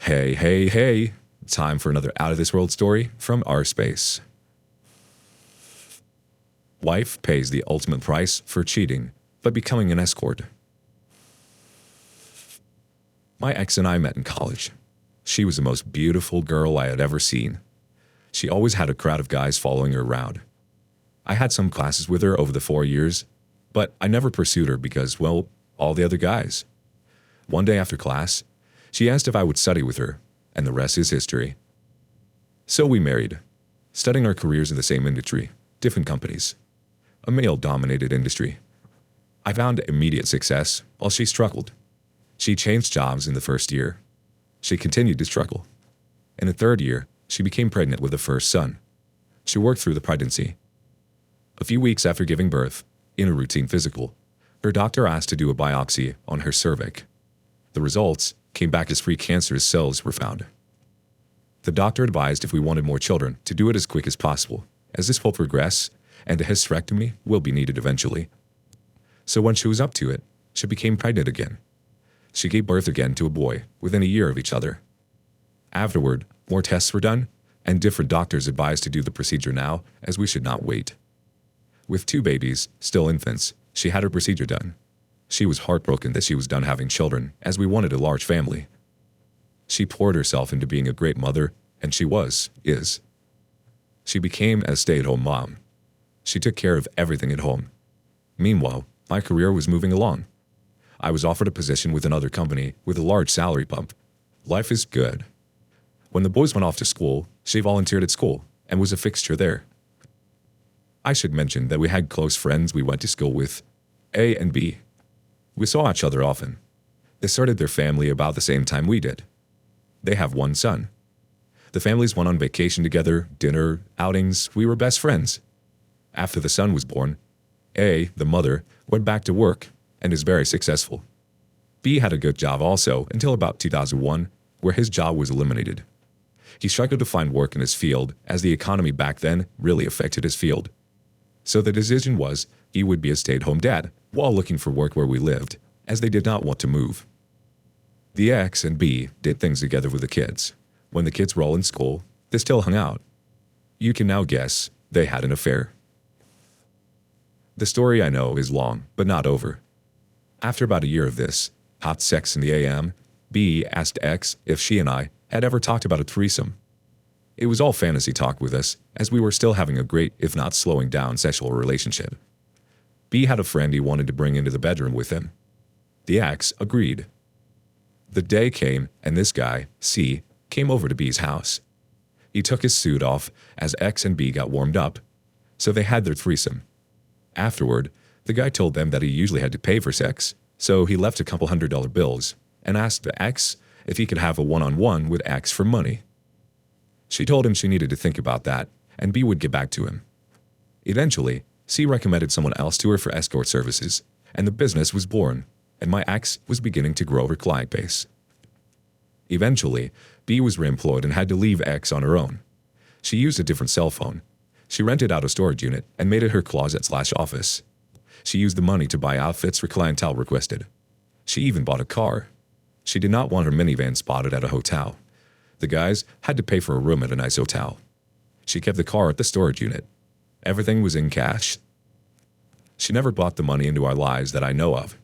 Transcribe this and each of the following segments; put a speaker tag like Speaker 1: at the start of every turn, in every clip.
Speaker 1: Hey, hey, hey. Time for another out of this world story from our space. Wife pays the ultimate price for cheating by becoming an escort. My ex and I met in college. She was the most beautiful girl I had ever seen. She always had a crowd of guys following her around. I had some classes with her over the 4 years, but I never pursued her because, well, all the other guys. One day after class, she asked if I would study with her, and the rest is history. So we married, studying our careers in the same industry, different companies. A male-dominated industry. I found immediate success while she struggled. She changed jobs in the first year. She continued to struggle. In the third year, she became pregnant with the first son. She worked through the pregnancy. A few weeks after giving birth, in a routine physical, her doctor asked to do a biopsy on her cervix. The results came back as precancerous cells were found. The doctor advised if we wanted more children to do it as quick as possible, as this will progress and a hysterectomy will be needed eventually. So when she was up to it, she became pregnant again. She gave birth again to a boy within a year of each other. Afterward, more tests were done, and different doctors advised to do the procedure now, as we should not wait. With 2 babies, still infants, she had her procedure done. She was heartbroken that she was done having children, as we wanted a large family. She poured herself into being a great mother, and she is. She became a stay-at-home mom. She took care of everything at home. Meanwhile, my career was moving along. I was offered a position with another company with a large salary bump. Life is good. When the boys went off to school, she volunteered at school and was a fixture there. I should mention that we had close friends we went to school with, A and B. We saw each other often. They started their family about the same time we did. They have 1 son. The families went on vacation together, dinner, outings, we were best friends. After the son was born, A, the mother, went back to work and is very successful. B had a good job also until about 2001, where his job was eliminated. He struggled to find work in his field as the economy back then really affected his field. So the decision was he would be a stay-at-home dad while looking for work where we lived, as they did not want to move. The ex and B did things together with the kids. When the kids were all in school, they still hung out. You can now guess they had an affair. The story I know is long, but not over. After about a year of this, hot sex in the AM, B asked X if she and I had ever talked about a threesome. It was all fantasy talk with us, as we were still having a great, if not slowing down, sexual relationship. B had a friend he wanted to bring into the bedroom with him. The X agreed. The day came, and this guy, C, came over to B's house. He took his suit off as X and B got warmed up, so they had their threesome. Afterward, the guy told them that he usually had to pay for sex, so he left a couple $100 bills and asked the X if he could have a one-on-one with X for money. She told him she needed to think about that, and B would get back to him. Eventually, C recommended someone else to her for escort services, and the business was born, and my ex was beginning to grow her client base. Eventually, B was reemployed and had to leave X on her own. She used a different cell phone. She rented out a storage unit and made it her closet/office. She used the money to buy outfits her clientele requested. She even bought a car. She did not want her minivan spotted at a hotel. The guys had to pay for a room at a nice hotel. She kept the car at the storage unit. Everything was in cash. She never brought the money into our lives that I know of,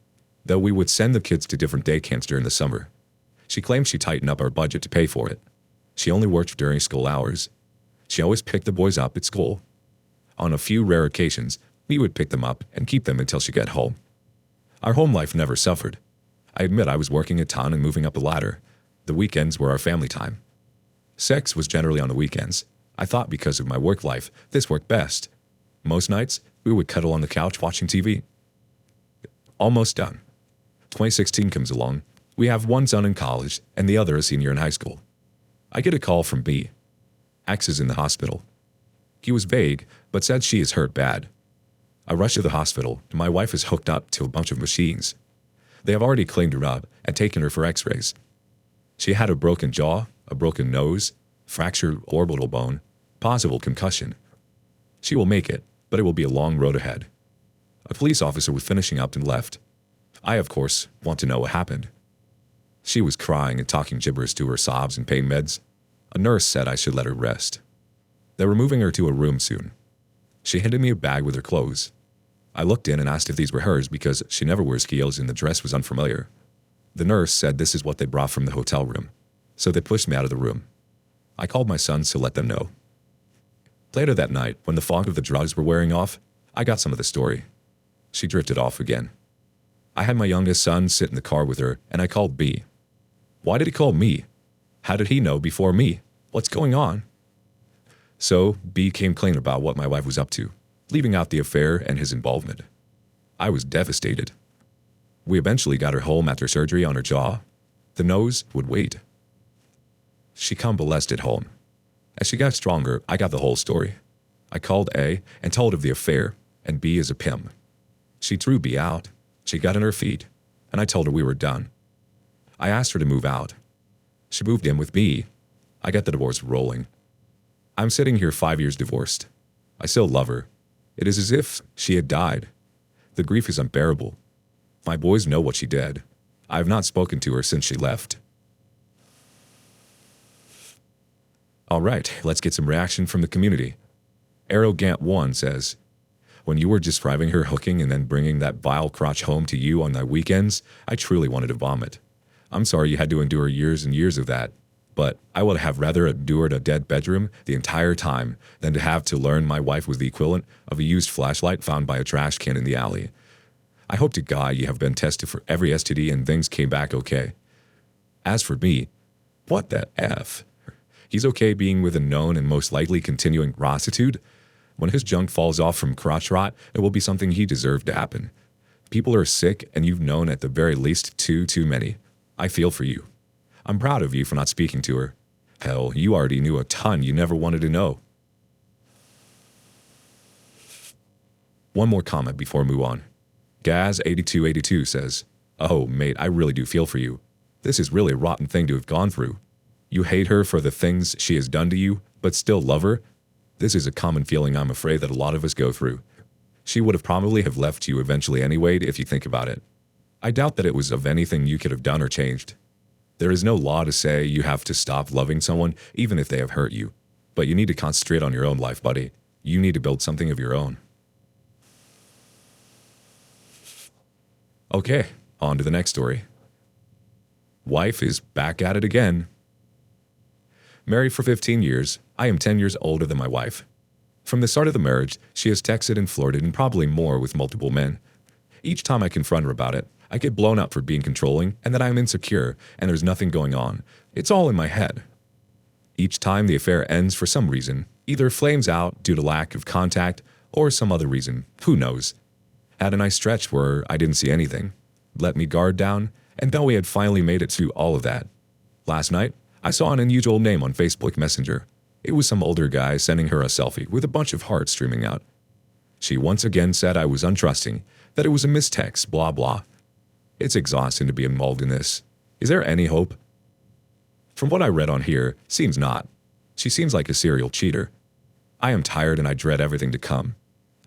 Speaker 1: though we would send the kids to different day camps during the summer. She claimed she tightened up our budget to pay for it. She only worked during school hours. She always picked the boys up at school. On a few rare occasions, we would pick them up and keep them until she got home. Our home life never suffered. I admit I was working a ton and moving up the ladder. The weekends were our family time. Sex was generally on the weekends. I thought because of my work life, this worked best. Most nights, we would cuddle on the couch watching TV. Almost done. 2016 comes along. We have 1 son in college and the other a senior in high school. I get a call from B. X is in the hospital. He was vague, but said she is hurt bad. I rush to the hospital, and my wife is hooked up to a bunch of machines. They have already cleaned her up and taken her for x-rays. She had a broken jaw, a broken nose, fractured orbital bone, possible concussion. She will make it, but it will be a long road ahead. A police officer was finishing up and left. I, of course, want to know what happened. She was crying and talking gibberish to her sobs and pain meds. A nurse said I should let her rest. They were moving her to a room soon. She handed me a bag with her clothes. I looked in and asked if these were hers because she never wears heels and the dress was unfamiliar. The nurse said this is what they brought from the hotel room, so they pushed me out of the room. I called my sons to let them know. Later that night, when the fog of the drugs were wearing off, I got some of the story. She drifted off again. I had my youngest son sit in the car with her, and I called B. Why did he call me? How did he know before me? What's going on? So, B came clean about what my wife was up to, leaving out the affair and his involvement. I was devastated. We eventually got her home after surgery on her jaw. The nose would wait. She convalesced at home. As she got stronger, I got the whole story. I called A and told of the affair, and B is a pimp. She threw B out. She got on her feet, and I told her we were done. I asked her to move out. She moved in with B. I got the divorce rolling. I'm sitting here 5 years divorced. I still love her. It is as if she had died. The grief is unbearable. My boys know what she did. I have not spoken to her since she left. All right, let's get some reaction from the community. Arrogant1 says, when you were describing her hooking and then bringing that vile crotch home to you on the weekends, I truly wanted to vomit. I'm sorry you had to endure years and years of that, but I would have rather endured a dead bedroom the entire time than to have to learn my wife was the equivalent of a used flashlight found by a trash can in the alley. I hope to God you have been tested for every STD and things came back okay. As for me, what the F? He's okay being with a known and most likely continuing prostitute. When his junk falls off from crotch rot, it will be something he deserved to happen. People are sick, and you've known at the very least too many. I feel for you. I'm proud of you for not speaking to her. Hell, you already knew a ton you never wanted to know. One more comment before we move on. Gaz8282 says, oh, mate, I really do feel for you. This is really a rotten thing to have gone through. You hate her for the things she has done to you, but still love her? This is a common feeling I'm afraid that a lot of us go through. She would have probably have left you eventually anyway if you think about it. I doubt that it was of anything you could have done or changed. There is no law to say you have to stop loving someone even if they have hurt you. But you need to concentrate on your own life, buddy. You need to build something of your own. Okay, on to the next story. Wife is back at it again. Married for 15 years, I am 10 years older than my wife. From the start of the marriage, she has texted and flirted and probably more with multiple men. Each time I confront her about it, I get blown up for being controlling and that I am insecure and there's nothing going on. It's all in my head. Each time the affair ends for some reason, either flames out due to lack of contact or some other reason, who knows. Had a nice stretch where I didn't see anything, let me guard down, and thought we had finally made it through all of that. Last night, I saw an unusual name on Facebook Messenger. It was some older guy sending her a selfie with a bunch of hearts streaming out. She once again said I was untrusting, that it was a mistext, blah blah. It's exhausting to be involved in this. Is there any hope? From what I read on here, seems not. She seems like a serial cheater. I am tired and I dread everything to come.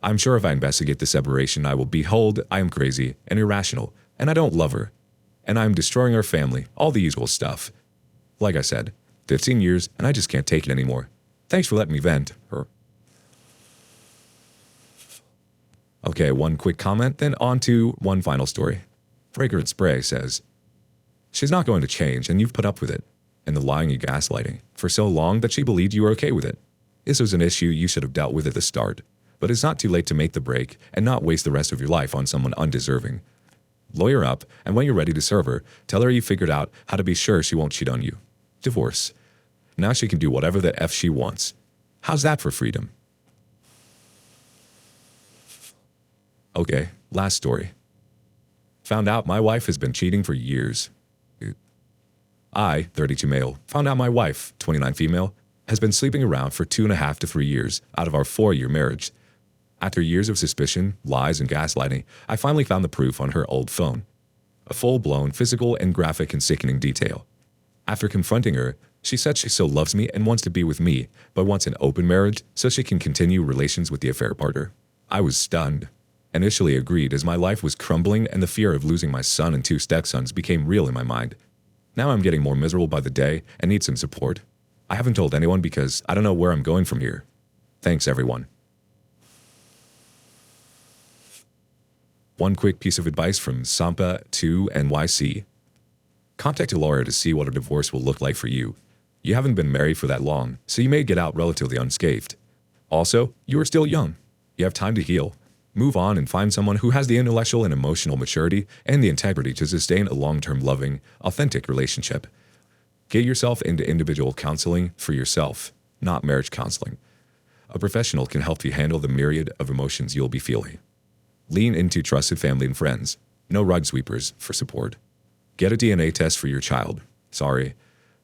Speaker 1: I'm sure if I investigate the separation, I will behold I am crazy and irrational, and I don't love her. And I am destroying our family, all the usual stuff. Like I said, 15 years, and I just can't take it anymore. Thanks for letting me vent. Okay, one quick comment, then on to one final story. Fragrant Spray says, she's not going to change, and you've put up with it, and the lying and gaslighting, for so long that she believed you were okay with it. This was an issue you should have dealt with at the start, but it's not too late to make the break and not waste the rest of your life on someone undeserving. Lawyer up, and when you're ready to serve her, tell her you figured out how to be sure she won't cheat on you. Divorce. Now she can do whatever the F she wants. How's that for freedom? Okay, last story. Found out my wife has been cheating for years. I, 32 male, found out my wife, 29 female, has been sleeping around for 2.5 to 3 years out of our 4-year marriage. After years of suspicion, lies, and gaslighting, I finally found the proof on her old phone. A full-blown physical and graphic and sickening detail. After confronting her, she said she still loves me and wants to be with me, but wants an open marriage so she can continue relations with the affair partner. I was stunned. Initially agreed as my life was crumbling and the fear of losing my son and 2 stepsons became real in my mind. Now I'm getting more miserable by the day and need some support. I haven't told anyone because I don't know where I'm going from here. Thanks, everyone. One quick piece of advice from Sampa to NYC. Contact a lawyer to see what a divorce will look like for you. You haven't been married for that long, so you may get out relatively unscathed. Also, you are still young. You have time to heal. Move on and find someone who has the intellectual and emotional maturity and the integrity to sustain a long-term loving, authentic relationship. Get yourself into individual counseling for yourself, not marriage counseling. A professional can help you handle the myriad of emotions you'll be feeling. Lean into trusted family and friends. No rug sweepers for support. Get a DNA test for your child. Sorry.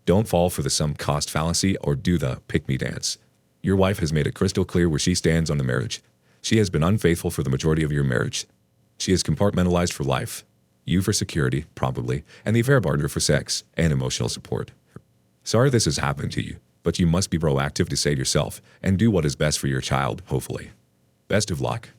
Speaker 1: Don't fall for the sunk cost fallacy or do the pick-me dance. Your wife has made it crystal clear where she stands on the marriage. She has been unfaithful for the majority of your marriage. She is compartmentalized for life. You for security, probably, and the affair partner for sex and emotional support. Sorry this has happened to you, but you must be proactive to save yourself and do what is best for your child, hopefully. Best of luck.